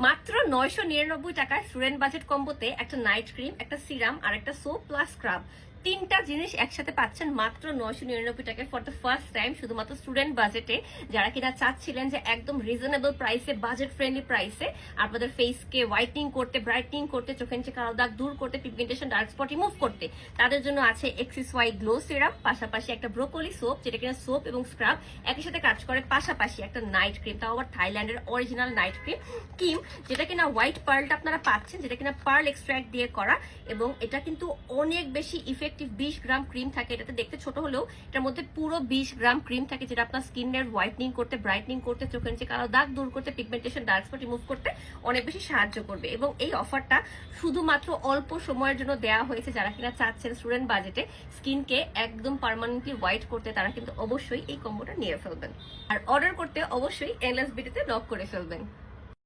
মাত্র 999 টাকায় student budget কম্বোতে একটা নাইট ক্রিম, একটা সিরাম আর একটা সোপ প্লাস স্ক্রাব, তিনটা জিনিস একসাথে পাচ্ছেন মাত্র 999 টাকায় ফর দ্য ফার্স্ট টাইম, শুধুমাত্র স্টুডেন্ট বাজেটে। যারা কিনা চাচ্ছিলেন যে একদম রিজনেবল প্রাইসে, বাজেট ফ্রেন্ডলি প্রাইসে আপনাদের ফেসকে হোয়াইটনিং করতে, ব্রাইটনিং করতে, চোখের নিচে কালো দাগ দূর করতে, পিগমেন্টেশন, ডার্ক স্পট রিমুভ করতে, তাদের জন্য আছে XSY গ্লো সিরাম, পাশাপাশি একটা ব্রোকলি সোপ, যেটা কিনা সোপ এবং স্ক্রাব একই সাথে কাজ করে, পাশাপাশি একটা নাইট ক্রিম, তাও আবার থাইল্যান্ডের অরিজিনাল নাইট ক্রিম, যেটা কিনা হোয়াইট পার্লটা আপনারা পাচ্ছেন, যেটা কিনা পার্ল এক্সট্রাক্ট দিয়ে করা, এবং এটা কিন্তু অনেক বেশি ইফেক্টিভ। 20 গ্রাম ক্রিম থাকে এটাতে, দেখতে ছোট হলেও এটার মধ্যে পুরো 20 গ্রাম ক্রিম থাকে, যেটা আপনার স্কিনের হোয়াইটনিং করতে, ব্রাইটনিং করতে, চোখের নিচে কালো দাগ দূর করতে, পিগমেন্টেশন, ডার্ক স্পট রিমুভ করতে অনেক বেশি সাহায্য করবে। এবং এই অফারটা শুধুমাত্র অল্প সময়ের জন্য দেওয়া হয়েছে। যারা কিনা চাচ্ছেন স্টুডেন্ট বাজেটে স্কিনকে একদম পার্মানেন্টলি হোয়াইট করতে, তারা কিন্তু অবশ্যই এই কম্বোটা নিয়ে ফেলবেন। আর অর্ডার করতে অবশ্যই এনএলএস বিটিতে লক করে ফেলবেন।